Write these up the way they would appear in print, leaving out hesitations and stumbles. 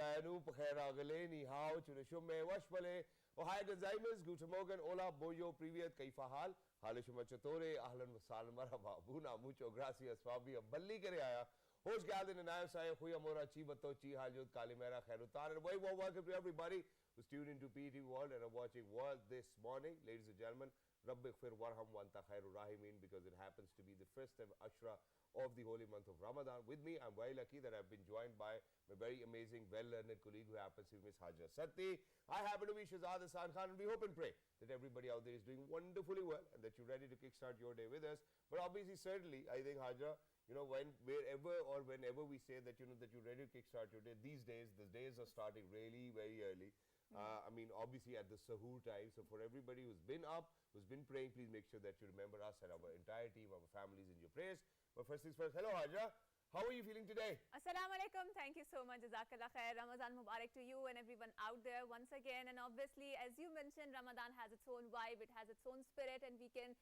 Kayanu, Pachera Ni Hao, Chunishume, Washpale, Ohio Gonzaimas, Gutamogan, Ola, Boyo, Privyat, Kaifahal, Halishuma Chatore, Ahlan Vasal Maraba, Buna, Mucho, Gracias, Fabi, Bali Kareaya, Host Galin and I say, Huyamora, Chibato, Chi, Haljut, Kalimera, Herutan, and welcome to everybody who's tuned into PT World and are watching World this morning. Ladies and gentlemen, Rabbik Fir Warham Wanta Khairu Rahimin, because it happens to be the first ever Ashra of the holy month of Ramadan. With me, I'm very lucky that I've been joined by my very amazing, well-learned colleague who happens to be Miss Hajar Satti. I happen to be Shahzad Hassan Khan, and we hope and pray that everybody out there is doing wonderfully well and that you're ready to kickstart your day with us. But obviously, certainly, I think Hajar, you know, wherever or whenever we say that, you know, that you're ready to kickstart your day, these days, the days are starting really very early. I mean, obviously at the Sahur time. So for everybody who's been up, who's been praying, please make sure that you remember us and our entire team, our families in your prayers. But first things first, hello Hajar. How are you feeling today? Assalamu alaikum. Thank you so much. Jazakallah khair. Ramadan Mubarak to you and everyone out there once again. And obviously, as you mentioned, Ramadan has its own vibe. It has its own spirit, and we can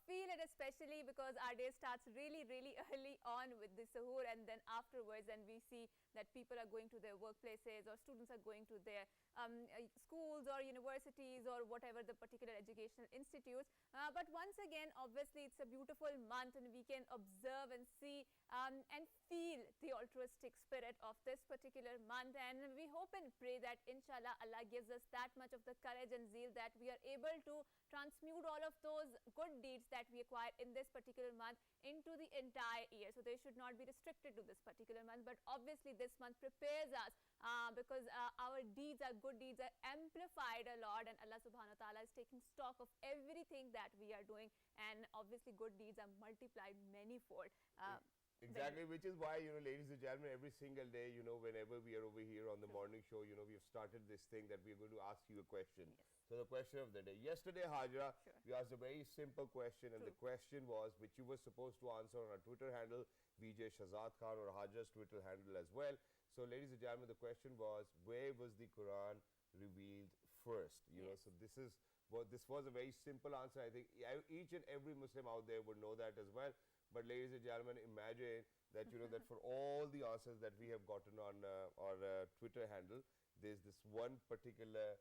feel it, especially because our day starts really early on with the Sahur, and then afterwards, and we see that people are going to their workplaces or students are going to their schools or universities or whatever the particular educational institutes. But once again, obviously, it's a beautiful month, and we can observe and see and feel the altruistic spirit of this particular month, and we hope and pray that inshallah Allah gives us that much of the courage and zeal that we are able to transmute all of those good deeds that we acquire in this particular month into the entire year. So they should not be restricted to this particular month, but obviously this month prepares us because our deeds, our good deeds are amplified a lot, and Allah subhanahu wa ta'ala is taking stock of everything that we are doing, and obviously good deeds are multiplied manyfold. Exactly, which is why, you know, ladies and gentlemen, every single day, you know, whenever we are over here on the morning show, you know, we have started this thing that we are going to ask you a question. Yes. So the question of the day. Yesterday, Hajra, we asked a very simple question, and the question was, which you were supposed to answer on our Twitter handle, VJ Shahzad Khan, or Hajar's Twitter handle as well. So, ladies and gentlemen, the question was, where was the Quran revealed first? You know, so this was a very simple answer. I think each and every Muslim out there would know that as well. But ladies and gentlemen, imagine that, you know, that for all the answers that we have gotten on our Twitter handle, there's this one particular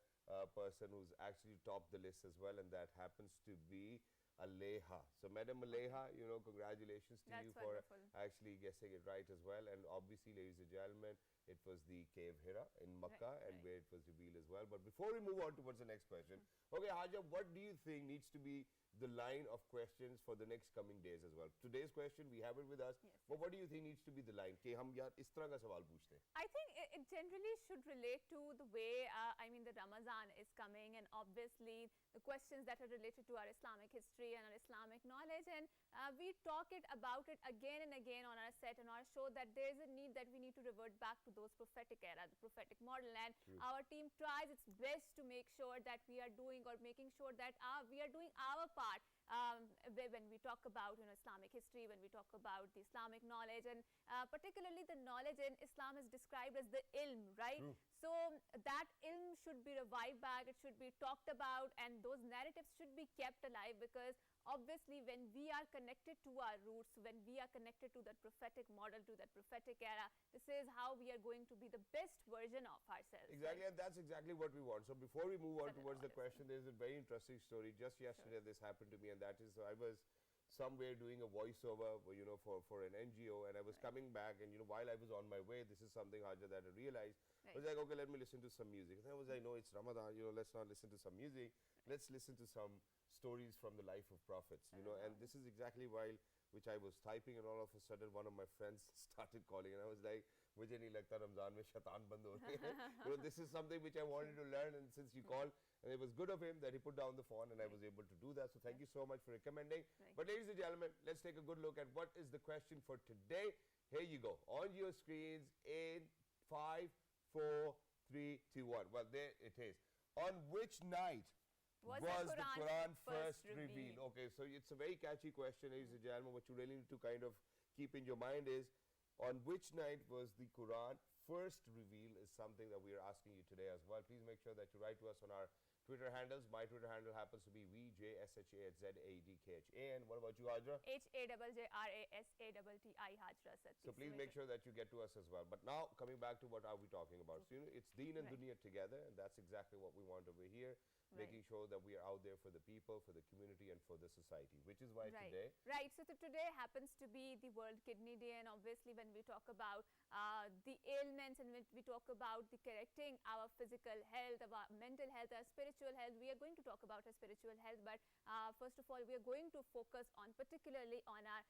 person who's actually topped the list as well, and that happens to be Aleha. So, Madam Aleha, you know, congratulations to you for actually guessing it right as well. And obviously, ladies and gentlemen, it was the cave Hira in Makkah, and where it was revealed as well. But before we move on towards the next question, okay, Hajar, what do you think needs to be the line of questions for the next coming days as well? Today's question, we have it with us, but what do you think needs to be the line? Ke hum yaar is tarah ka sawal poochte hain. I think it generally should relate to the way, I mean, the Ramadan is coming, and obviously the questions that are related to our Islamic history and our Islamic knowledge, and we talk about it again and again on our set and our show, that there is a need that we need to revert back to those prophetic era, the prophetic model, and our team tries its best to make sure that we are doing, or making sure that we are doing our part when we talk about, you know, Islamic history, when we talk about the Islamic knowledge, and particularly the knowledge in Islam is described as the ilm, right? So that ilm should be revived back, it should be talked about, and those narratives should be kept alive, because obviously when we are connected to our roots, when we are connected to that prophetic model, to that prophetic era, this is how we are going to be the best version of ourselves. Exactly, right? And that's exactly what we want. So before we move on towards the question, there's a very interesting story. Just yesterday this happened to me, and that is, I was somewhere doing a voiceover, you know, for an NGO, and I was coming back, and, you know, while I was on my way, this is something, Hajar, that I realized. I was like, okay, let me listen to some music. And I was like, no, it's Ramadan, you know, let's not listen to some music, let's listen to some stories from the life of prophets, you know. And this is exactly which I was typing, and all of a sudden one of my friends started calling, and I was like, mujhe nahi lagta Ramzan mein shaitan band ho rahe hain. You know, this is something which I wanted to learn, and since you called, and it was good of him that he put down the phone, and I was able to do that. So thank you so much for recommending. But ladies and gentlemen, let's take a good look at what is the question for today. Here you go, on your screens in 5, 4, 3, 2, 1. Well, there it is. On which night was the Quran first revealed? Okay, so it's a very catchy question, ladies and gentlemen. What you really need to kind of keep in your mind is, on which night was the Quran first revealed, is something that we are asking you today as well. Please make sure that you write to us on our Twitter handles. My Twitter handle happens to be VJSHAZADKHAN. What about you, Hajra? HAJJRASATTI Hajra sir. So please make sure that you get to us as well. But now coming back to what are we talking about? So it's Deen and Right. Dunya together, and that's exactly what we want over here. Making sure that we are out there for the people, for the community, and for the society, which is why today. Right. So today happens to be the World Kidney Day, and obviously when we talk about the ailments and when we talk about the correcting our physical health, our mental health, our spiritual health, we are going to talk about our spiritual health. But first of all, we are going to focus on particularly on our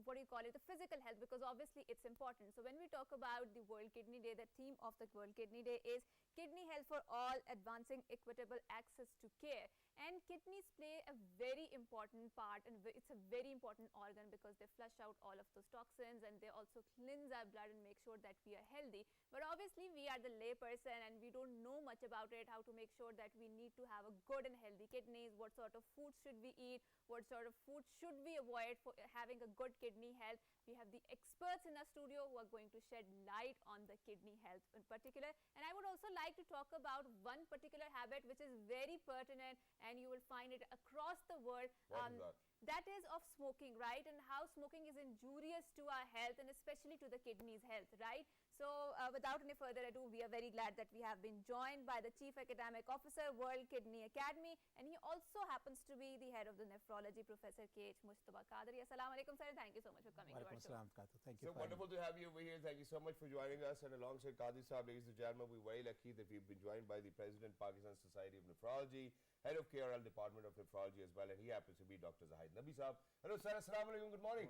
what do you call it, the physical health, because obviously it's important. So when we talk about the World Kidney Day, the theme of the World Kidney Day is kidney health for all, advancing equitable access to care. And kidneys play a very important part, and it's a very important organ because they flush out all of those toxins and they also cleanse our blood and make sure that we are healthy. But obviously we are the lay person and we don't know much about it, how to make sure that we need to have a good and healthy kidneys, what sort of food should we eat, what sort of food should we avoid for having a good kidney health. We have the experts in our studio who are going to shed light on the kidney health in particular. And I would also like to talk about one particular habit which is very pertinent and you will find it across the world. What is that? That is of smoking, right? And how smoking is injurious to our health and especially to the kidneys health, right? So without any further ado, we are very glad that we have been joined by the Chief Academic Officer, World Kidney Academy, and he also happens to be the head of the nephrology, Professor K.H. Mustafa Qadri. Assalamu alaikum, sir. Thank you so much for coming to our show. Thank you. So wonderful to have you over here. Thank you so much for joining us. And alongside Qadri Sahab, ladies and gentlemen, we're very lucky that we've been joined by the President, Pakistan Society of Nephrology, Head of KRL Department of Nephrology as well, and he happens to be Dr. Zahid Nabi Sahab. Hello, sir. Assalamu alaikum. Good morning.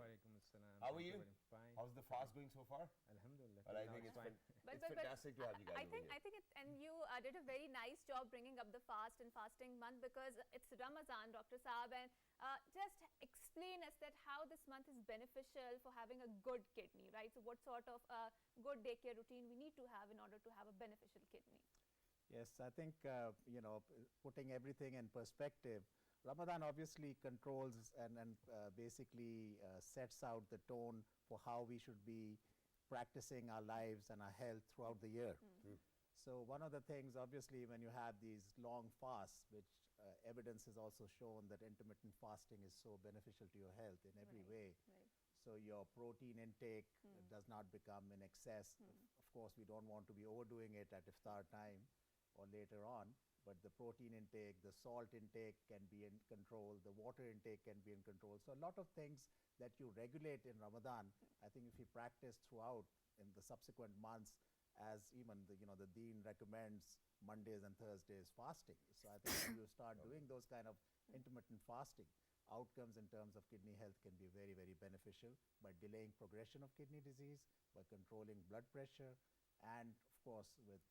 How are you? Fine. How's the fast going so far? Alhamdulillah. Well, I think it's fantastic to have you guys I think over here. and you did a very nice job bringing up the fast and fasting month because it's Ramadan, Dr. Saab, and just explain us that how this month is beneficial for having a good kidney, right? So what sort of good daycare routine we need to have in order to have a beneficial kidney? Yes, I think, putting everything in perspective, Ramadan obviously controls and basically sets out the tone for how we should be practicing our lives and our health throughout the year. So one of the things, obviously, when you have these long fasts, which evidence has also shown that intermittent fasting is so beneficial to your health in every way. So your protein intake does not become in excess. Of course, we don't want to be overdoing it at iftar time or later on, but the protein intake, the salt intake can be in control, the water intake can be in control. So a lot of things that you regulate in Ramadan, I think if you practice throughout in the subsequent months, as even the Deen recommends Mondays and Thursdays fasting. So I think when you start doing those kind of intermittent fasting, outcomes in terms of kidney health can be very, very beneficial by delaying progression of kidney disease, by controlling blood pressure, and of course with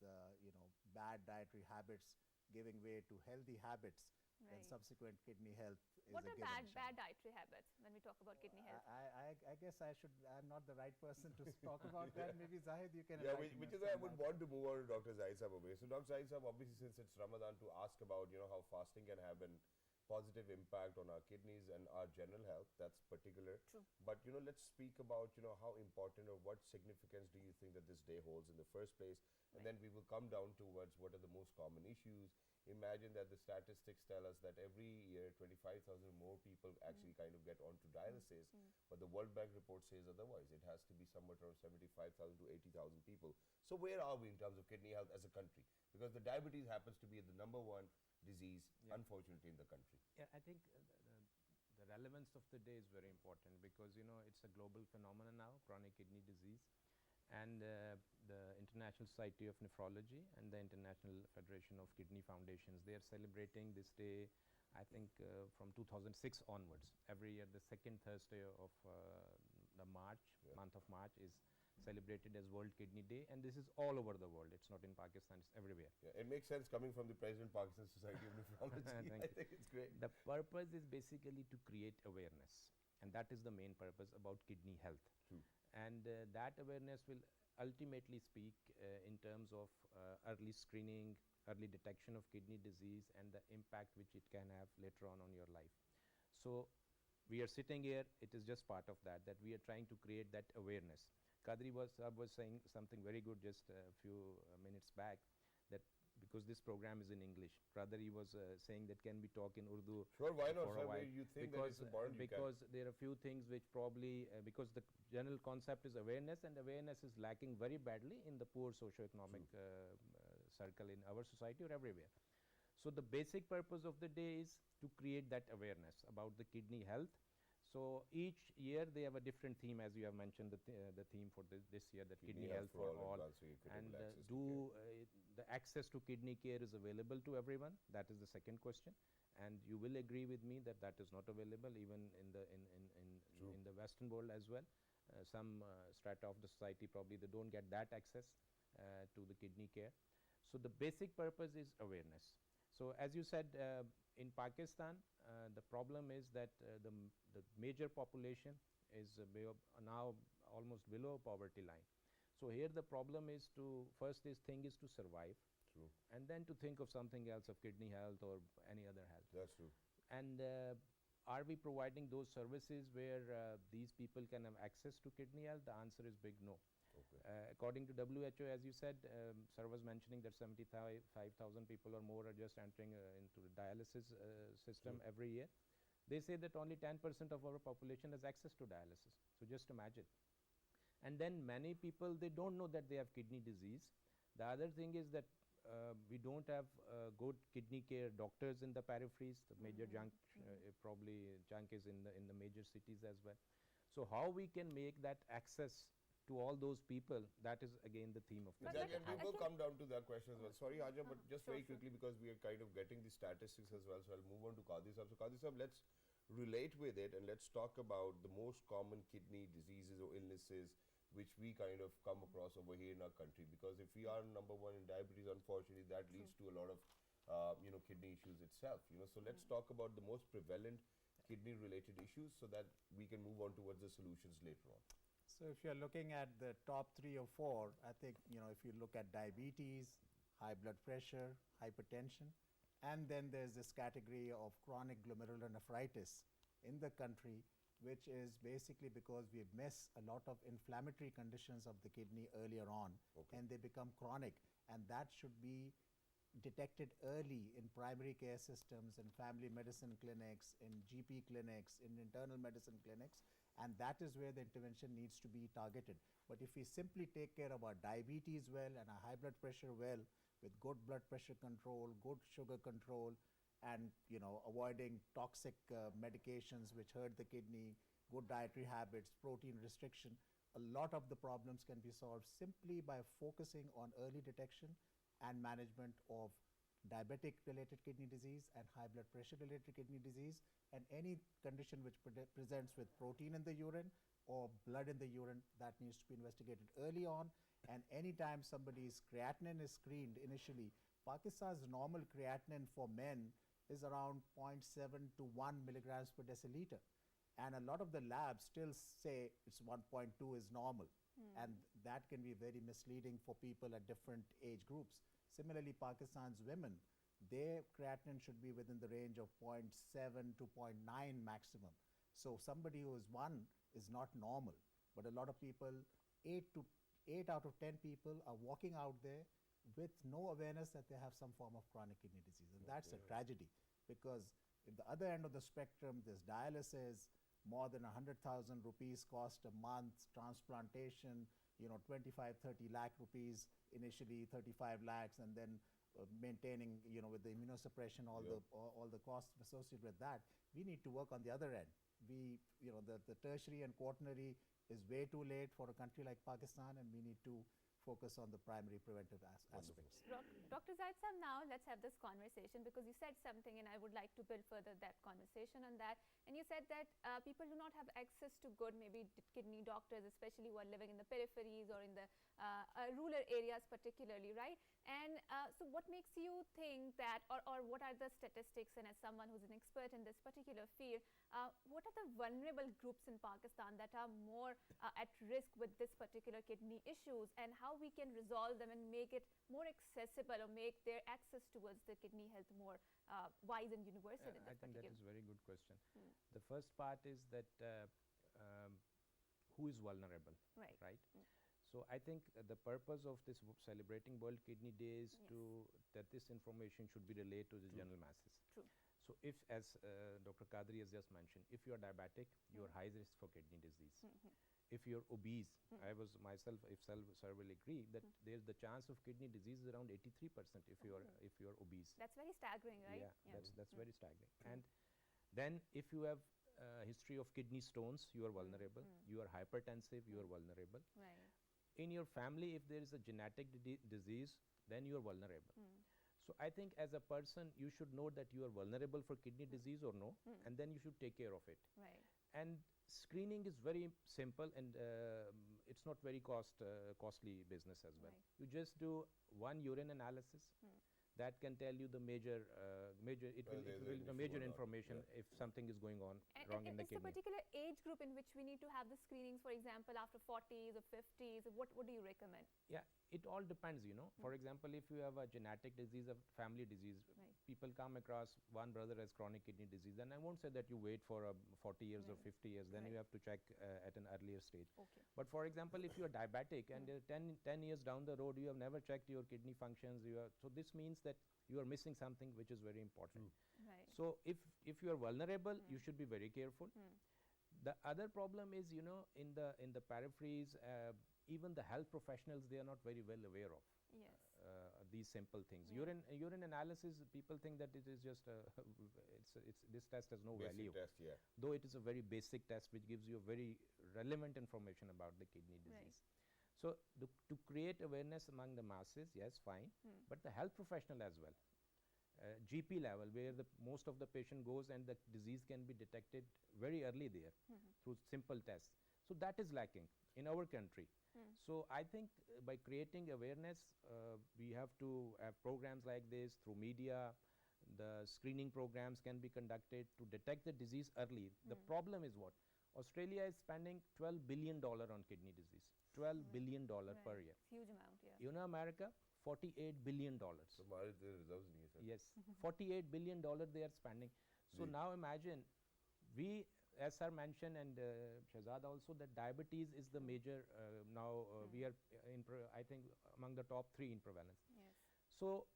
bad dietary habits giving way to healthy habits, then subsequent kidney health is what a are given. bad dietary habits when we talk about kidney health? I guess I'm not the right person to talk about that. Maybe Zahid, you can Yeah, enlighten which us is why I on would that. want to move on to Dr. Zahid Sahab over here. So Dr. Zahid Sahab, obviously since it's Ramadan, to ask about how fasting can have an positive impact on our kidneys and our general health. That's particular. True. But let's speak about how important or what significance do you think that this day holds in the first place, and then we will come down towards what are the most common issues. Imagine that the statistics tell us that every year 25,000 more people actually kind of get onto dialysis, but the World Bank report says otherwise. It has to be somewhere around 75,000 to 80,000 people. So where are we in terms of kidney health as a country? Because the diabetes happens to be the number one disease, unfortunately, in the country. Yeah, I think the relevance of the day is very important because it's a global phenomenon now, chronic kidney disease, and the International Society of Nephrology and the International Federation of Kidney Foundations, they are celebrating this day, I think from 2006 onwards. Every year the second Thursday of the month of March is celebrated as World Kidney Day, and this is all over the world. It's not in Pakistan, it's everywhere. Yeah, it makes sense coming from the President Pakistan Society of Nephrology. I think it's great. The purpose is basically to create awareness, and that is the main purpose about kidney health. And that awareness will ultimately speak in terms of early screening, early detection of kidney disease, and the impact which it can have later on your life. So we are sitting here, it is just part of that we are trying to create that awareness. Qadri was saying something very good just a few minutes back, that because this program is in English. Rather, he was saying that can we talk in Urdu Sure, why not, for sir? a while? Where you think that Because, it's important, you can. because there are few things which probably, because the general concept is awareness, and awareness is lacking very badly in the poor socio-economic circle in our society or everywhere. So the basic purpose of the day is to create that awareness about the kidney health. So each year they have a different theme, as you have mentioned, the theme for this year, that kidney health for all, and the access to kidney care is available to everyone. That is the second question, and you will agree with me that that is not available even in the Western world as well. Some strata of the society probably they don't get that access to the kidney care. So the basic purpose is awareness. So as you said, in Pakistan, the problem is that the major population is now almost below poverty line. So here the problem is to thing is to survive. True. And then to think of something else, of kidney health or any other health. That's true. And are we providing those services where these people can have access to kidney health? The answer is big no. Okay. According to WHO, as you said, sir was mentioning that 75,000 people or more are just entering into the dialysis system every year. They say that only 10% of our population has access to dialysis. So just imagine. And then many people, they don't know that they have kidney disease. The other thing is that we don't have good kidney care doctors in the peripheries. The major junk, probably junk is in the major cities as well. So how we can make that access to all those people, that is again the theme of the Exactly, and we will come down to that question as well. Sorry, Haja, but just very quickly, because we are kind of getting the statistics as well, so I'll move on to Qadi Sahab. So Qadi Sahab, let's relate with it and let's talk about the most common kidney diseases or illnesses which we kind of come across over here in our country. Because if we are number one in diabetes, unfortunately, that leads to a lot of kidney issues itself. So let's talk about the most prevalent kidney-related issues so that we can move on towards the solutions later on. So if you're looking at the top 3 or 4, I think, if you look at diabetes, high blood pressure, hypertension, and then there's this category of chronic glomerulonephritis in the country, which is basically because we miss a lot of inflammatory conditions of the kidney earlier on, and they become chronic, and that should be detected early in primary care systems, in family medicine clinics, in GP clinics, in internal medicine clinics, and that is where the intervention needs to be targeted. But if we simply take care of our diabetes well and our high blood pressure well, with good blood pressure control, good sugar control, and avoiding toxic medications which hurt the kidney, good dietary habits, protein restriction, a lot of the problems can be solved simply by focusing on early detection and management of diabetic related kidney disease and high blood pressure related kidney disease, and any condition which presents with protein in the urine or blood in the urine, that needs to be investigated early on. And anytime somebody's creatinine is screened initially, Pakistan's normal creatinine for men is around 0.7 to 1 milligrams per deciliter, and a lot of the labs still say it's 1.2 is normal, and that can be very misleading for people at different age groups. Similarly, Pakistan's women, their creatinine should be within the range of 0.7 to 0.9 maximum. So somebody who is 1 is not normal, but a lot of people, 8 out of 10 people are walking out there with no awareness that they have some form of chronic kidney disease, and that's a tragedy, because at the other end of the spectrum, there's dialysis, more than 100,000 rupees cost a month, transplantation, 25-30 lakh rupees initially, 35 lakhs, and then maintaining, with the immunosuppression, all the costs associated with that. We need to work on the other end. The tertiary and quaternary is way too late for a country like Pakistan, and we need to focus on the primary preventive aspects. Dr. Zaid Sahab, now let's have this conversation, because you said something and I would like to build further that conversation on that. And you said that people do not have access to good maybe kidney doctors, especially who are living in the peripheries or in the rural areas particularly, right? And so what makes you think that, or what are the statistics, and as someone who's an expert in this particular field, what are the vulnerable groups in Pakistan that are more at risk with this particular kidney issues, and how we can resolve them and make it more accessible or make their access towards the kidney health more wise and universal in this I think that particular. is a very good question. The first part is that who is vulnerable, Right. right? So So I think the purpose of this celebrating World Kidney Day is Yes. to that this information should be relayed to the general masses. True. So if, as Dr. Kadri has just mentioned, if you are diabetic, you are high risk for kidney disease. If you're obese, I was myself, if sir will agree, that there's the chance of kidney disease is around 83% if you're obese. That's very staggering, right? Yeah, that's very staggering. And then if you have history of kidney stones, you are vulnerable. You are hypertensive, you are vulnerable. Right. In your family, if there is a genetic disease, then you are vulnerable. So I think as a person, you should know that you are vulnerable for kidney disease or no, and then you should take care of it. Right. And screening is very simple, and it's not very costly business as well. Right. You just do one urine analysis. That can tell you the major information if something is going on wrong in the Is there a kidney. particular age group in which we need to have the screenings, for example, after 40s or 50s? What do you recommend? Yeah, it all depends, you know. For example, if you have a genetic disease, a family disease, Right. people come across one brother has chronic kidney disease, then I won't say that you wait for 40 years or 50 years, then you Right. have to check at an earlier stage. Okay. But for example, if you are diabetic and 10 years down the road, you have never checked your kidney functions, so this means that you are missing something which is very important. Right. So if you are vulnerable, you should be very careful. The other problem is, you know, in the peripheries, even the health professionals, they are not very well aware of Yes. these simple things. Yeah. Urine analysis, people think that it is just this test has no Basic value. test, yeah. Though it is a very basic test which gives you very relevant information about the kidney disease. Right. So to create awareness among the masses, yes, fine, but the health professional as well. GP level, where most of the patient goes and the disease can be detected very early there through simple tests. So that is lacking in our country. So I think by creating awareness, we have to have programs like this through media. The screening programs can be conducted to detect the disease early. The problem is what? Australia is spending $12 billion on kidney disease. $12 billion per year. Huge amount, yeah. You know, America, $48 billion. So हमारे तो reserves नहीं है sir. Yes, $48 billion they are spending. So now imagine, we, as sir mentioned, and Shahzad also, that diabetes is the major, now we are I think among the top 3 in prevalence. Yes. So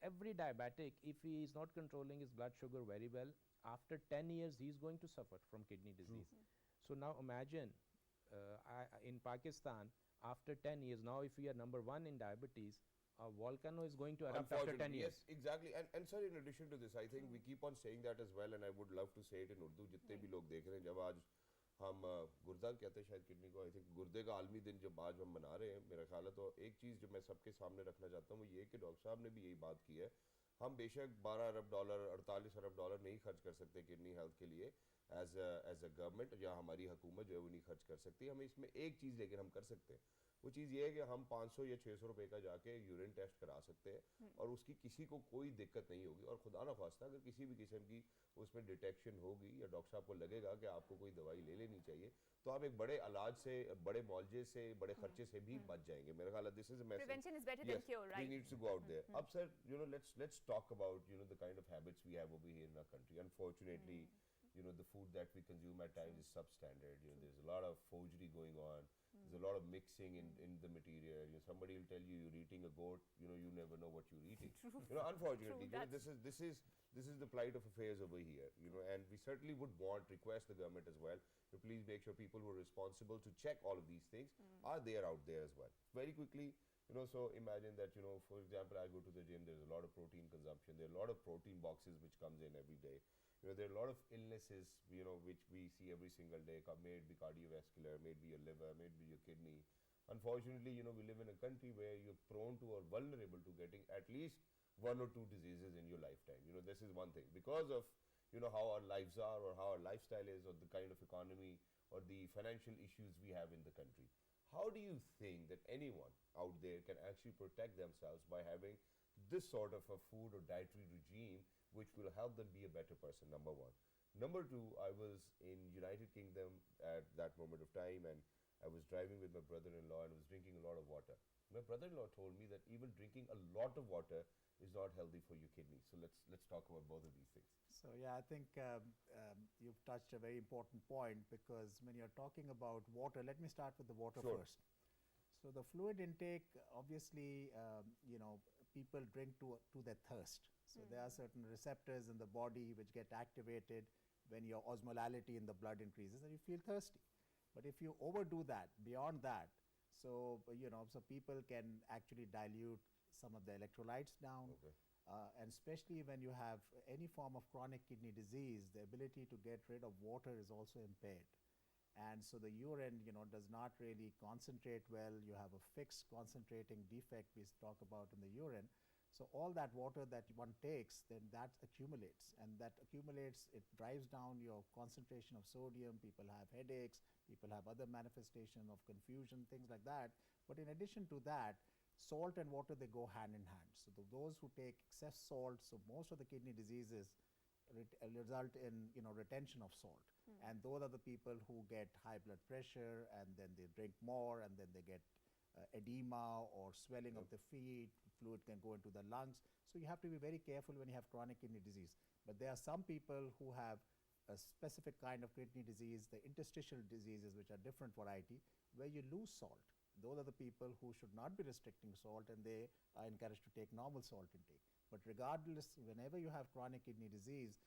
every diabetic, if he is not controlling his blood sugar very well, after 10 years he is going to suffer from kidney disease. So now imagine, in Pakistan, after 10 years, now if we are number 1 in diabetes, a volcano is going to erupt after 10 years. Yes, exactly. And sir, in addition to this, I think we keep on saying that as well, and I would love to say it in Urdu. जितने भी लोग देख रहे हैं, जब आज हम गुर्दा कहते हैं शायद किडनी को, I think गुर्दे का आलमी दिन जब आज हम मना रहे हैं, मेरा ख्याल है, तो एक चीज़ जो मैं सबके सामने रखना चाहता हूँ वो ये कि डॉक्टर साहब ने भी यही बात की है, हम बेशक 12 अरब डॉलर 48 अरब डॉलर नहीं खर्च कर सकते किडनी हेल्थ के लिए एज अ गवर्नमेंट, या हमारी हुकूमत जो है वो नहीं खर्च कर सकती. हमें इसमें एक चीज़ लेकिन हम कर सकते हैं, वो चीज़ ये है कि हम 500 या 600 रुपए का जाके यूरिन टेस्ट करा सकते हैं और उसकी किसी को कोई दिक्कत नहीं होगी. और खुदा ना खास्ता अगर किसी भी किस्म की उसमें डिटेक्शन होगी या डॉक्टर साहब को लगेगा कि आपको कोई दवाई ले लेनी चाहिए, तो आप एक बड़े इलाज से, बड़े मौलजे से, बड़े खर्चे से भी बच जाएंगे. मेरा ख्याल है this is a message. Prevention is better than cure, right? We need to go out there. Ab sir, you know, let's talk about, you know, the kind of habits we have over here in our country. Unfortunately, you know, the food that we consume at times is substandard. You know, there's a lot of forgery going on. There's a lot of mixing in the material. You know, somebody will tell you you're eating a goat. You know, you never know what you're eating. You know, unfortunately, True, you know, this is the plight of affairs over here. You know, and we certainly would request the government as well to please make sure people who are responsible to check all of these things are there out there as well. Very quickly, you know, so imagine that, you know, for example, I go to the gym, there's a lot of protein consumption, there are a lot of protein boxes which comes in every day. You know, there are a lot of illnesses, you know, which we see every single day, may it be cardiovascular, may it be your liver, may it be your kidney. Unfortunately, you know, we live in a country where you're prone to or vulnerable to getting at least 1 or 2 diseases in your lifetime. You know, this is one thing. Because of, you know, how our lives are or how our lifestyle is or the kind of economy or the financial issues we have in the country. How do you think that anyone out there can actually protect themselves by having this sort of a food or dietary regime which will help them be a better person, number 1. Number 2, I was in United Kingdom at that moment of time, and I was driving with my brother-in-law and was drinking a lot of water. My brother-in-law told me that even drinking a lot of water is not healthy for your kidneys. So let's talk about both of these things. So yeah, I think you've touched a very important point, because when you're talking about water, let me start with the water Sure. first. So the fluid intake, obviously, people drink to their thirst. So there are certain receptors in the body which get activated when your osmolality in the blood increases and you feel thirsty. But if you overdo that, beyond that, so people can actually dilute some of the electrolytes down. Okay. And especially when you have any form of chronic kidney disease, the ability to get rid of water is also impaired. And so the urine, does not really concentrate well. You have a fixed concentrating defect we talk about in the urine. So all that water that one takes, then that accumulates. And that accumulates, it drives down your concentration of sodium. People have headaches. People have other manifestation of confusion, things like that. But in addition to that, salt and water, they go hand in hand. So those who take excess salt, so most of the kidney diseases result in retention of salt. And those are the people who get high blood pressure, and then they drink more, and then they get edema or swelling of the feet. Fluid can go into the lungs. So you have to be very careful when you have chronic kidney disease. But there are some people who have a specific kind of kidney disease, the interstitial diseases, which are different variety, where you lose salt. Those are the people who should not be restricting salt, and they are encouraged to take normal salt intake. But regardless, whenever you have chronic kidney disease,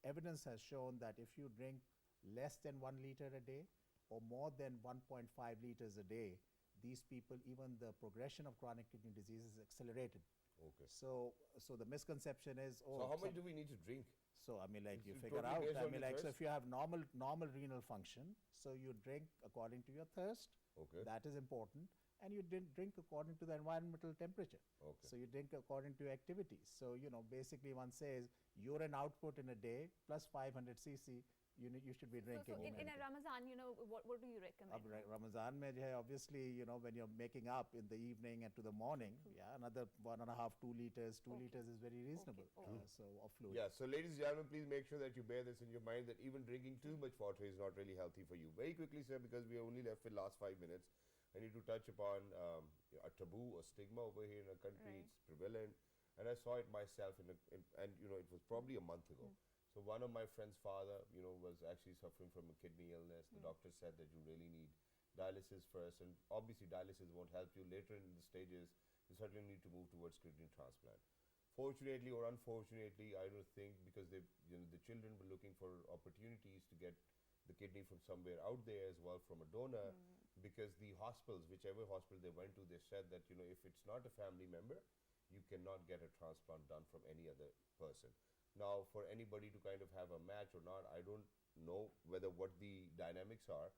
evidence has shown that if you drink less than 1 liter a day or more than 1.5 liters a day, these people, even the progression of chronic kidney disease is accelerated. Okay. So the misconception is, So how much do we need to drink? So I mean, like, This you is figure totally out, based I on mean, the like, so thirst? if you have normal renal function, so you drink according to your thirst. Okay. That is important. And you drink according to the environmental temperature. Okay. So you drink according to your activities. So, basically one says urine output in a day plus 500 cc, you should be drinking. So in a Ramadan, what do you recommend? Ramadan mein obviously, when you're making up in the evening and to the morning, another 1.5, 2 liters. 2 liters is very reasonable. So of fluid. Yeah, so ladies and gentlemen, please make sure that you bear this in your mind, that even drinking too much water is not really healthy for you. Very quickly, sir, because we are only left with last 5 minutes, I need to touch upon a taboo or stigma over here in our country. Right. It's prevalent, and I saw it myself and it was probably a month ago. So one of my friend's father, was actually suffering from a kidney illness. The doctor said that you really need dialysis first, and obviously dialysis won't help you. Later in the stages, you certainly need to move towards kidney transplant. Fortunately or unfortunately, I don't think, because the children were looking for opportunities to get the kidney from somewhere out there as well, from a donor, because the hospitals, whichever hospital they went to, they said that if it's not a family member, you cannot get a transplant done from any other person. Now, for anybody to kind of have a match or not, I don't know what the dynamics are,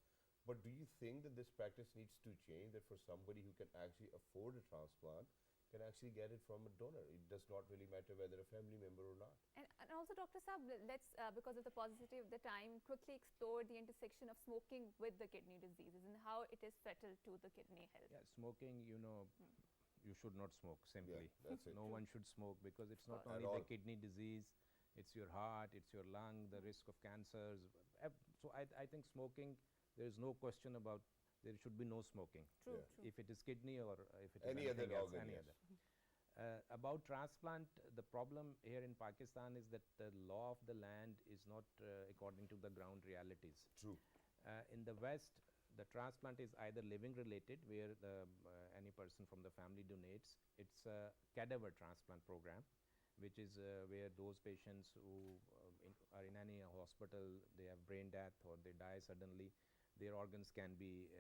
but do you think that this practice needs to change, that for somebody who can actually afford a transplant can actually get it from a donor? It does not really matter whether a family member or not. And also, Dr. Saab, let's, because of the paucity of the time, quickly explore the intersection of smoking with the kidney diseases and how it is fatal to the kidney health. Yeah, smoking, you should not smoke, simply. Yeah, that's it. No one should smoke, because it's not At only all. the kidney disease, it's your heart, it's your lung, the risk of cancers. So I think smoking, there is no question about, there should be no smoking. True, Yeah. true. If it is kidney or if it is Any other anything else, organ, any yes. other. About transplant, the problem here in Pakistan is that the law of the land is not according to the ground realities. True. In the West, the transplant is either living related, where any person from the family donates. It's a cadaver transplant program, which is where those patients who are in any hospital, they have brain death or they die suddenly, their organs can be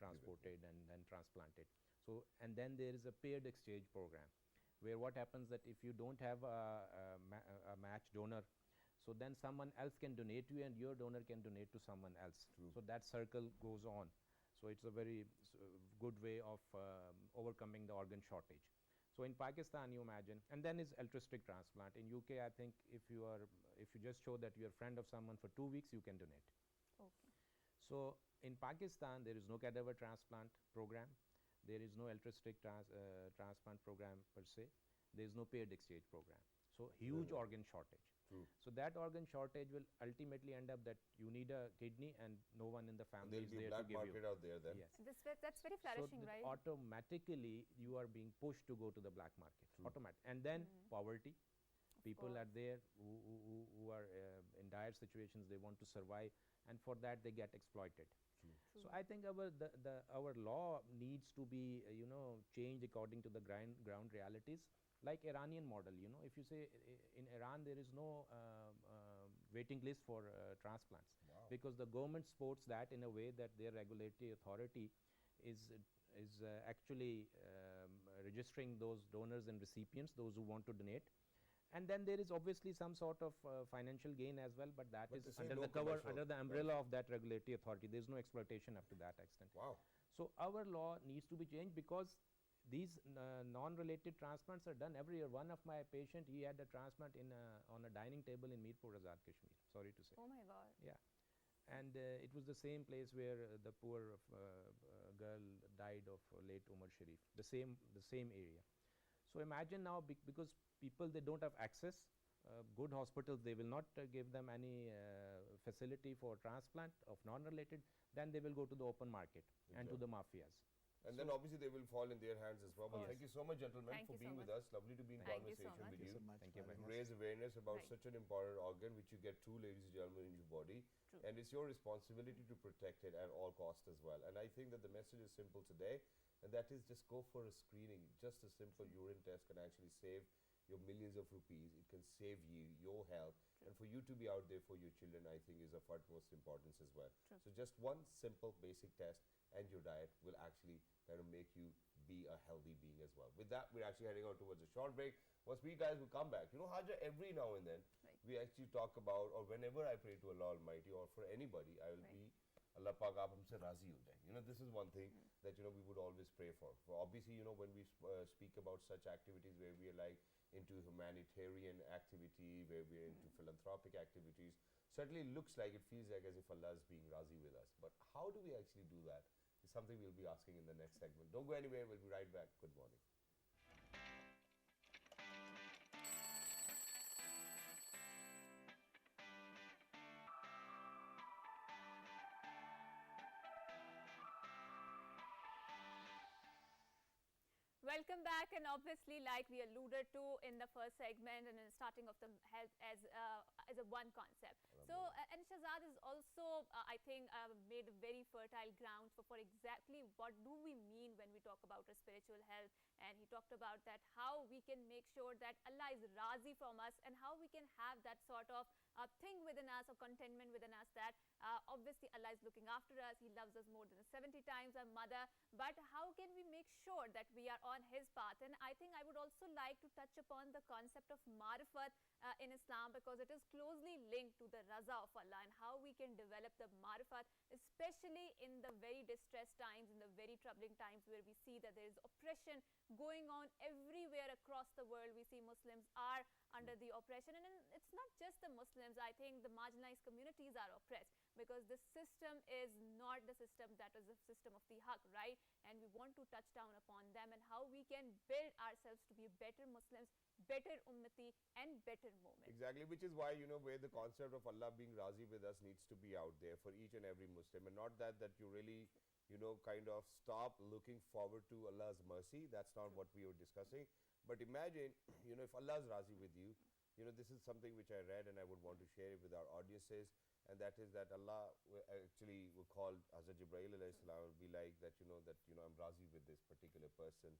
transported and then transplanted. So, and then there is a paired exchange program, where what happens that if you don't have a match donor, so then someone else can donate to you and your donor can donate to someone else. True. So that circle goes on. So it's a very good way of overcoming the organ shortage. So in Pakistan, you imagine, and then is altruistic transplant. In UK, I think if you just show that you're a friend of someone for 2 weeks, you can donate. Okay. So in Pakistan, there is no cadaver transplant program. There is no altruistic transplant program per se. There is no paired exchange program. So huge organ shortage. True. So that organ shortage will ultimately end up that you need a kidney and no one in the And family there'll is be a there to black give market you. out there then. Yes. That's very So flourishing, that right? automatically you are being pushed to go to the black market. True. Automatic. And then poverty. People course. are there who are in dire situations. They want to survive, and for that they get exploited. True. So I think our law needs to be changed according to the ground realities, like Iranian model. If you say in Iran there is no waiting list for transplants, because the government supports that in a way that their regulatory authority is actually registering those donors and recipients, those who want to donate. And then there is obviously some sort of financial gain as well, but that is under the cover, under the umbrella of that regulatory authority. There is no exploitation up to that extent. Wow. So our law needs to be changed, because these non-related transplants are done every year. One of my patient, he had a transplant on a dining table in Mirpur, Azad, Kashmir. Sorry to say. Oh my God. Yeah. And it was the same place where the poor girl died of late Umar Sharif. The same area. So imagine now, because people, they don't have access, good hospitals, they will not give them any facility for transplant of non-related, then they will go to the open market and to the mafias. And then obviously they will fall in their hands as well. But thank you so much, gentlemen, Thank for you so being with much. us. Lovely to be in Thank you so conversation much. with Thank you. you so much Thank you for very having much. us. Raise awareness about Right. such an important organ which you get two, ladies and gentlemen, in your body. True. And it's your responsibility to protect it at all costs as well. And I think that the message is simple today, and that is just go for a screening. Just a simple urine test can actually save your millions of rupees. It can save you, your health. True. And for you to be out there for your children, I think is of utmost importance as well. True. So just one simple basic test and your diet will actually kind of make you be a healthy being as well. With that, we're actually heading out towards a short break. Once we guys will come back, Haja, every now and then, Right. we actually talk about, or whenever I pray to Allah Almighty, or for anybody, I will Right. be Allah Pak aap humse razi ho jaye. This is one thing that we would always pray for. Obviously, when we speak about such activities where we are like into humanitarian activity, where we are into philanthropic activities, certainly looks like, it feels like as if Allah is being razi with us. But how do we actually do that is something we'll be asking in the next segment. Don't go anywhere. We'll be right back. Good morning. Welcome back, and obviously, like we alluded to in the first segment and in the starting of the health as a one concept. So, and Shahzad is also, I think, made a very fertile ground for exactly what do we mean when we talk about our spiritual health. And he talked about that how we can make sure that Allah is razi from us, and how we can have that sort of thing within us, or contentment within us, that obviously Allah is looking after us. He loves us more than 70 times our mother. But how can we make sure that we are on his path? And I think I would also like to touch upon the concept of marifat in Islam, because it is closely linked to the raza of Allah, and how we can develop the marifat, especially in the very distressed times, in the very troubling times, where we see that there is oppression going on everywhere across the world. We see Muslims are under the oppression, and it's not just the Muslims. I think the marginalized communities are oppressed, because the system is not the system that is the system of the haq, right? And we want to touch down upon them, and how we can build ourselves to be better Muslims, better ummati, and better moment. Exactly, which is why, where the concept of Allah being razi with us needs to be out there for each and every Muslim. And not that you really, kind of stop looking forward to Allah's mercy. That's not what we were discussing. But imagine, if Allah is razi with you, this is something which I read and I would want to share it with our audiences. And that is that Allah actually will call Hazrat Jibreel alayhi salam, will be like that, I'm razi with this particular person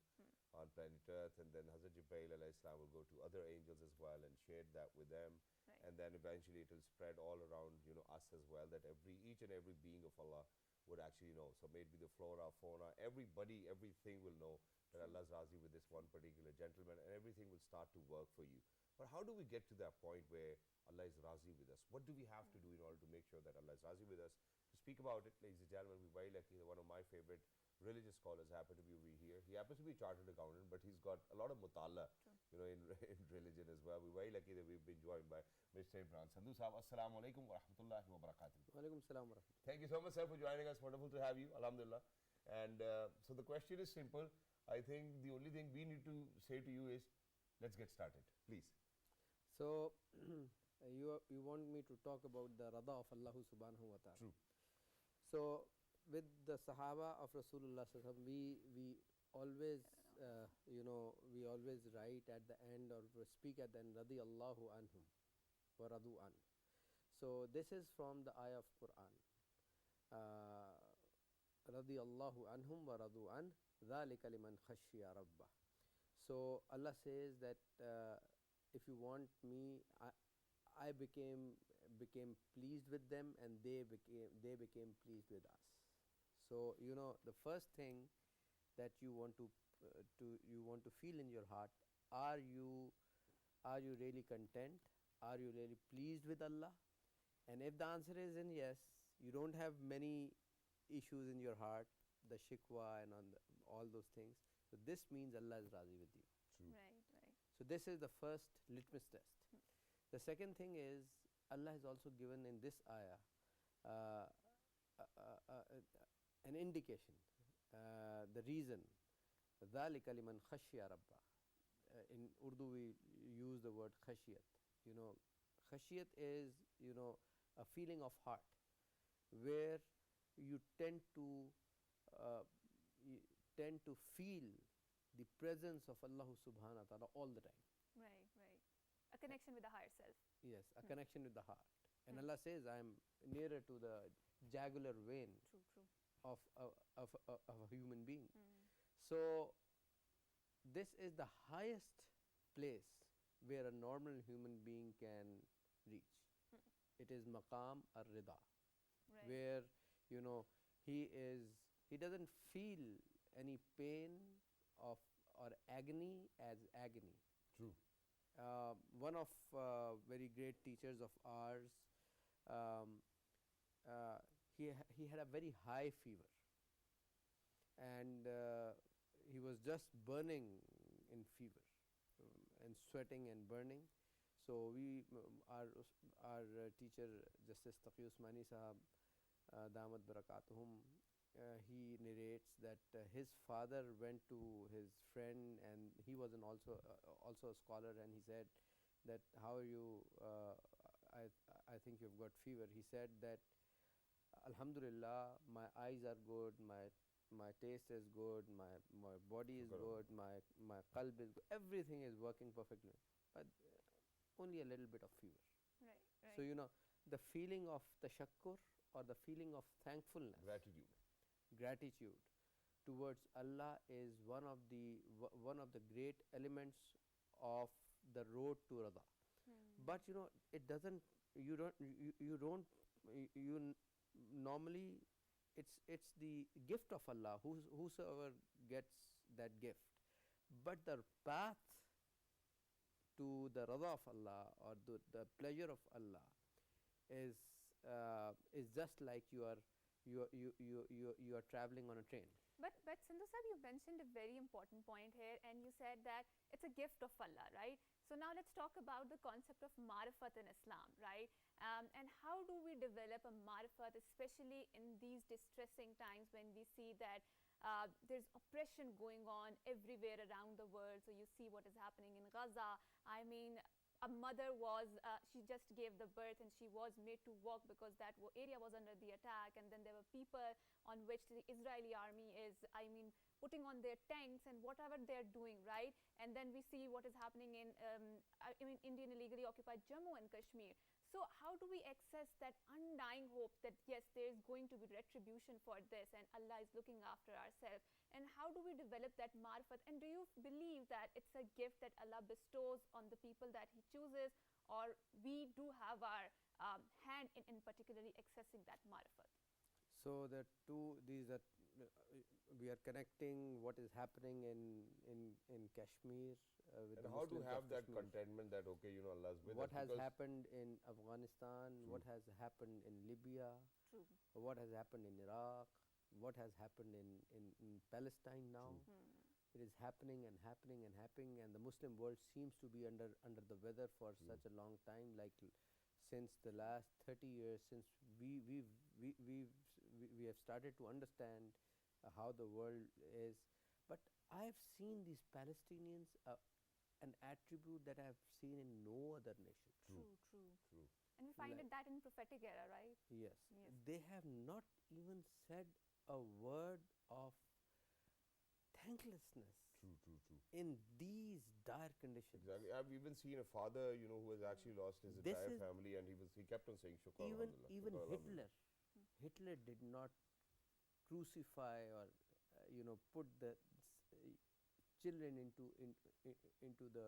on planet Earth. And then Hazrat Jibreel alayhi salam will go to other angels as well and share that with them. Right. And then eventually it will spread all around, us as well, that each and every being of Allah would actually know. So maybe the flora, fauna, everybody, everything will know that Allah is razi with this one particular gentleman, and everything will start to work for you. But how do we get to that point where Allah is razi with us? What do we have to do in order to make sure that Allah is razi with us? To speak about it, ladies and gentlemen, we're very lucky that one of my favorite religious scholars happen to be over here. He happens to be a chartered accountant, but he's got a lot of mutala, in religion as well. We're very lucky that we've been joined by Mr. Imran Sandhu Sahab. Assalamu alaikum wa rahmatullahi wa barakatuh. Walaikum salam wa rahmatullah. Thank you so much, sir, for joining us. Wonderful to have you. Alhamdulillah. And so the question is simple. I think the only thing we need to say to you is, let's get started, please. So, you want me to talk about the rada of Allah subhanahu wa ta'ala. True. So, with the Sahaba of Rasulullah sallallahu alaihi wasallam, we always, we always write at the end, or speak at the end, radiyallahu anhum wa radu an. So, this is from the ayah of Quran. radiyallahu anhum wa radu an dhalika liman khashiya rabbah. So Allah says that if you want me, I became pleased with them, and they became pleased with us. So the first thing that you want to feel in your heart, are you really content? Are you really pleased with Allah? And if the answer is in yes, you don't have many issues in your heart, the shikwa and all those things, so this means Allah is razi with you. Right, right. So this is the first litmus test. The second thing is, Allah has also given in this ayah an indication, the reason. ذَلِكَ لِمَنْ خَشِيَ رَبَّهُ. In Urdu we use the word khashiyat. Khashiyat is a feeling of heart, where you tend to feel the presence of Allah subhanahu wa ta'ala all the time. Right, right. A connection with the higher self. Yes, a connection with the heart. And Allah says, I am nearer to the jugular vein True, true. of a human being. So this is the highest place where a normal human being can reach. It is maqam ar-rida, Right. where he doesn't feel any pain or agony as agony. True. One of very great teachers of ours, he had a very high fever, and he was just burning in fever, and sweating and burning. So our teacher, Justice Taqi Usmani Sahab, Damat Barakatuhum, he narrates that his father went to his friend, and he was also a scholar, and he said that, how are you, I think you've got fever. He said that, Alhamdulillah, my eyes are good, my taste is good, my body is good, my qalb is good, everything is working perfectly, but only a little bit of fever. Right, right. So the feeling of tashakkur, or the feeling of thankfulness, gratitude towards Allah, is one of the great elements of the road to Rada. But it doesn't, normally it's the gift of Allah, whosoever gets that gift. But the path to the Rada of Allah, or the pleasure of Allah, is just like you are traveling on a train. But Sindhu Sahib, you mentioned a very important point here, and you said that it's a gift of Allah, right? So now let's talk about the concept of marifat in Islam, right? And how do we develop a marifat, especially in these distressing times when we see that there's oppression going on everywhere around the world. So you see what is happening in Gaza. I mean, a mother she just gave the birth, and she was made to walk because that area was under the attack. And then there were people on which the Israeli army is, putting on their tanks and whatever they're doing, right? And then we see what is happening in, Indian illegally occupied Jammu and Kashmir. So how do we access that undying hope that yes, there is going to be retribution for this, and Allah is looking after ourselves? And how do we develop that marifat? And do you believe that it's a gift that Allah bestows on the people that He chooses, or we do have our hand in particularly accessing that marifat? So we are connecting what is happening in Kashmir with And the how to Muslims have of that Kashmir. contentment that, okay, Allah's with What us. has because happened in Afghanistan, what has happened in Libya, True. what has happened in Iraq, what has happened in Palestine now. It is happening and happening and happening, and the Muslim world seems to be under the weather for such a long time, like since the last 30 years, since we have started to understand how the world is. But I have seen these Palestinians, an attribute that I have seen in no other nation. True. And we find that in prophetic era, right? Yes. Yes. They have not even said a word of thanklessness True. in these dire conditions. Exactly. I've even seen a father, who has actually lost his This entire is- family, and he kept on saying, Shukr, Even alhamdulillah, Shukr, alhamdulillah." Hitler did not crucify or put the children into the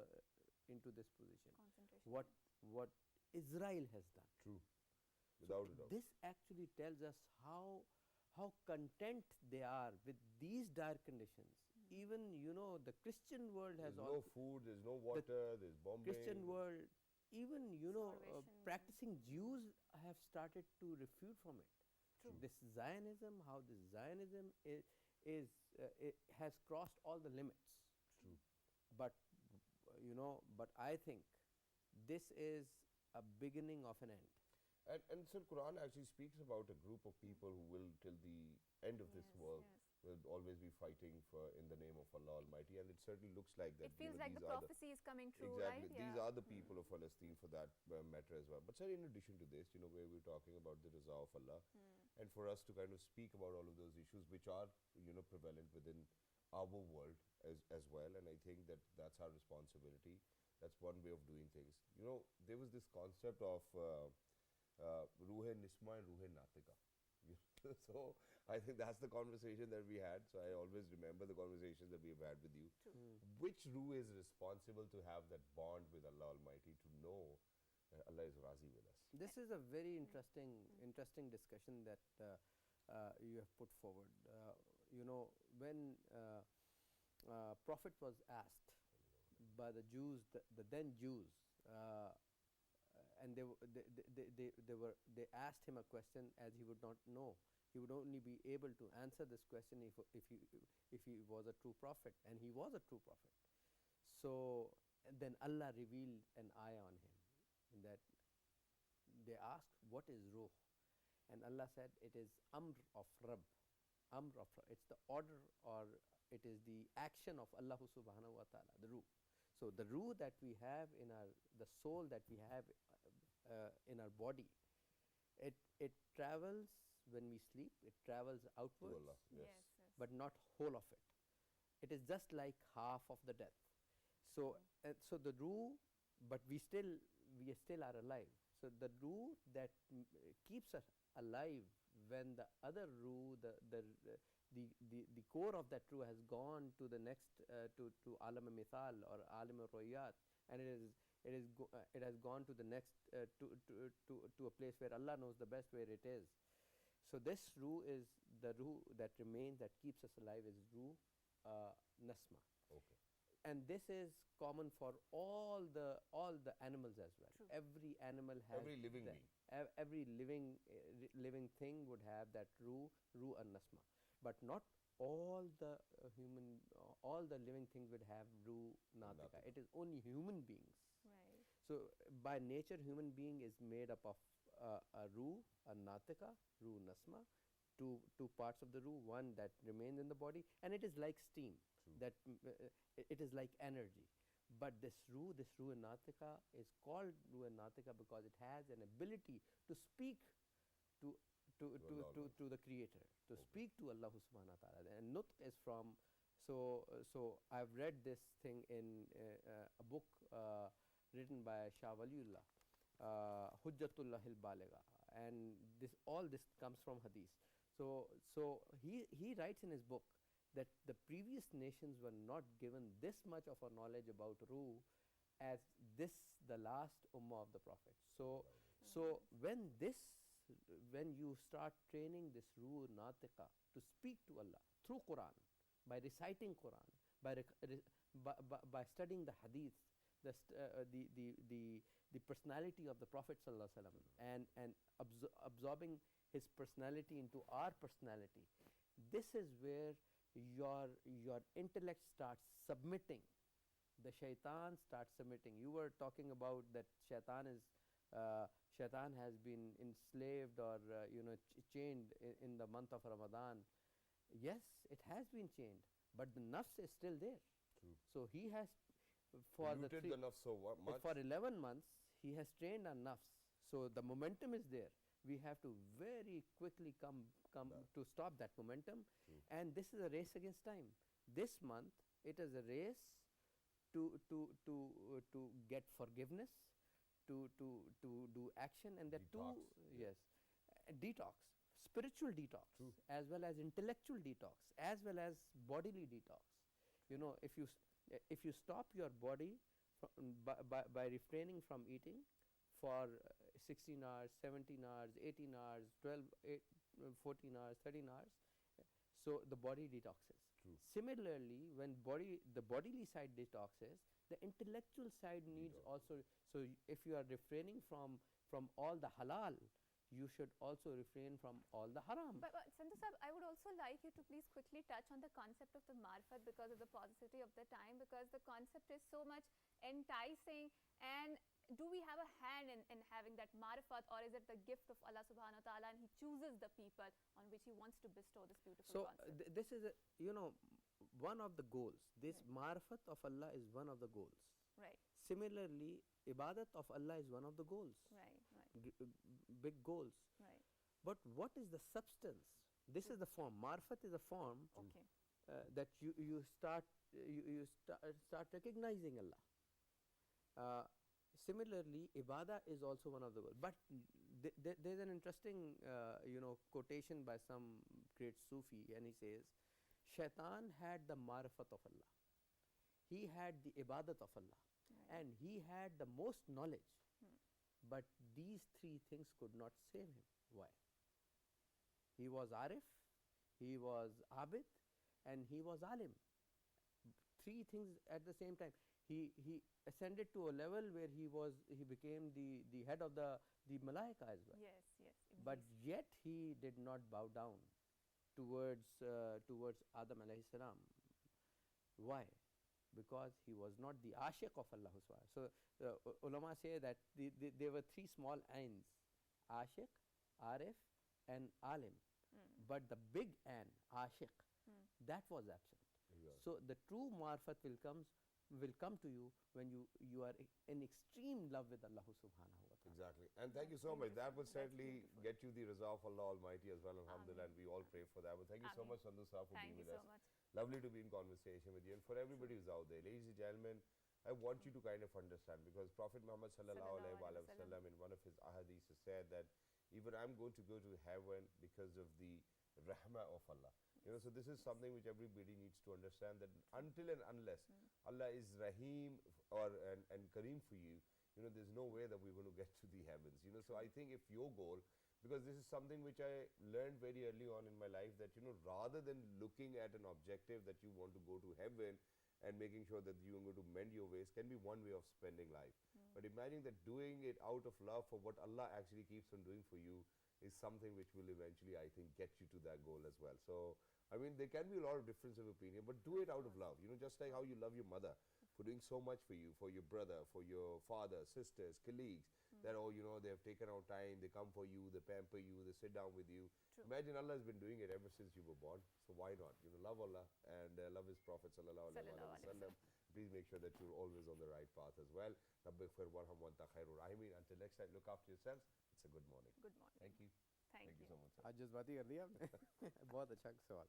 into this position. Concentration What camps. what Israel has done. True. So Without a doubt. this actually tells us how content they are with these dire conditions. Even the Christian world has There's no food, there's no water, there's bombing. Christian world, even Starvation. practicing Jews have started to refute from it. True. This Zionism, how this Zionism is it has crossed all the limits. True. But but I think this is a beginning of an end. And so Quran actually speaks about a group of people who will till the end of this Yes, world yes. will always be fighting for in the name of Allah Almighty, and it certainly looks like that. It feels like the these are prophecy is coming true, exactly right? these Yeah. are the people of Palestine for that matter as well. But sir, in addition to this, where we're talking about the Raza of Allah, and for us to kind of speak about all of those issues which are prevalent within our world as well, and I think that that's our responsibility. That's one way of doing things. There was this concept of Ruhe Nisma and Ruhe Natika. So I think that's the conversation that we had. So I always remember the conversations that we've had with you. True. Which Ruh is responsible to have that bond with Allah Almighty, to know Allah is Razi with us? This is a very interesting discussion that you have put forward. When Prophet was asked by the Jews, the then Jews, and they asked him a question as he would not know. He would only be able to answer this question if he was a true prophet, and he was a true prophet. So then Allah revealed an ayah on him, in that they asked, what is ruh? And Allah said, it is amr of Rabb. Amr of Rabb. It's the order, or it is the action of Allah subhanahu wa ta'ala, the ruh. So the ruh that we have in the soul that we have in our body, it travels when we sleep, it travels To outwards, Allah, yes. Yes. but not whole of it. It is just like half of the death. So so the ruh, but we still are alive. So the ruh that keeps us alive when the other ruh, the core of that ruh has gone to the next to alam mithal or alam royat, and it has gone to the next to a place where Allah knows the best where it is. So this ruh is the ruh that remains, that keeps us alive, is ruh nasma. Okay. And this is common for all the animals as well. True. Every animal has Every living that. being. Every living thing would have that ruh and nasma, but not all the all the living things would have ruh natika. Natika. It is only human beings. Right. So by nature, human being is made up of a ruh, a natika, ruh nasma, two parts of the ruh, one that remains in the body, and it is like steam. True. That it is like energy. But this ruh and natika is called ruh and natika because it has an ability to speak to the Creator, to speak to Allah subhanahu wa ta'ala. And nutq is from, so I've read this thing in a book written by Shah Waliullah, Hujjatullah al-Baligha, and all this comes from hadith. So he writes in his book that the previous nations were not given this much of a knowledge about ruh as the last ummah of the Prophet. So when you start training this ruh natika to speak to Allah through Quran, by reciting Quran, by studying the hadith, the personality of the Prophet sallallahu alaihi wasallam, and absorbing his personality into our personality, this is where your intellect starts submitting. The shaitan starts submitting. You were talking about that shaitan has been enslaved or chained in the month of Ramadan. Yes, it has been chained, but the nafs is still there. True. So he has for the Polluted the nafs so much. for 11 months he has trained our nafs. So the momentum is there. We have to very quickly come to stop that momentum. True. And this is a race against time. This month it is a race to get forgiveness, to do action, and there are two, Detox. yes, detox. spiritual detox, True. as well as intellectual detox, as well as bodily detox. You know, if you stop your body by refraining from eating for 16 hours, 17 hours, 18 hours, 12, 14 hours, 13 hours, so the body detoxes. True. Similarly, when the bodily side detoxes, the intellectual side needs Detox. also. So if you are refraining from all the halal, you should also refrain from all the haram. But Sandhu Sahib, I would also like you to please quickly touch on the concept of the marifat because of the paucity of the time, because the concept is so much enticing. And do we have a hand in having that marifat, or is it the gift of Allah subhanahu wa ta'ala and he chooses the people on which he wants to bestow this beautiful So concept? this is one of the goals. This marifat of Allah is one of the goals. Right, Similarly, ibadat of Allah is one of the goals, right, big goals. right. But what is the substance? This is the form. Marifat is a form Okay. that you start recognizing Allah. Similarly, ibadah is also one of the goals. But there is an interesting quotation by some great Sufi, and he says, Shaitan had the marifat of Allah. He had the ibadat of Allah. Right. And he had the most knowledge. Hmm. But these three things could not save him. Why? He was Arif, he was Abid, and he was Alim. Three things at the same time. He ascended to a level where he became the head of the Malaika as well. Yes, yes. But Iblis. yet he did not bow down towards Adam alayhi salam. Why? Because he was not the ashiq of Allah. So ulama say that there were three small ains: ashiq, arif, and alim. But the big ain, ashiq, that was absent. Yeah. So the true marfat will come to you when you are in extreme love with Allah subhanahu wa ta'ala. Exactly. And thank you so much. That will certainly get you the Raza of Allah Almighty as well, alhamdulillah, and we all pray for that. But thank you so Ameen. much, Sandhu Sahib, for Thank being you with so us. much. Lovely to be in conversation with you. And for everybody who's out there, ladies and gentlemen, I want you to kind of understand, because Prophet Muhammad sallallahu alaihi wasallam in one of his ahadith has said that even I'm going to go to heaven because of the rahmah of Allah. You know, so this is something which everybody needs to understand, that until and unless Allah is Rahim and Kareem for you, you know, there's no way that we're going to get to the heavens. You know, so I think if your goal, because this is something which I learned very early on in my life, that, you know, rather than looking at an objective that you want to go to heaven and making sure that you are going to mend your ways can be one way of spending life. But imagine that doing it out of love for what Allah actually keeps on doing for you is something which will eventually, I think, get you to that goal as well. So, I mean, there can be a lot of difference of opinion, but do it out of love. You know, just like how you love your mother for doing so much for you, for your brother, for your father, sisters, colleagues, that, oh, you know, they have taken out time, they come for you, they pamper you, they sit down with you. True. Imagine Allah has been doing it ever since you were born. So why not? You know, love Allah and love His Prophet sallallahu alaihi Sallallahu alaihi wasallam. Please make sure that you're always on the right path as well. Until next time, look after yourselves. It's a good morning. Good morning. Thank you. Thank Thank you you. so much, sir. आज जज्बाती कर दिया आपने बहुत अच्छा सवाल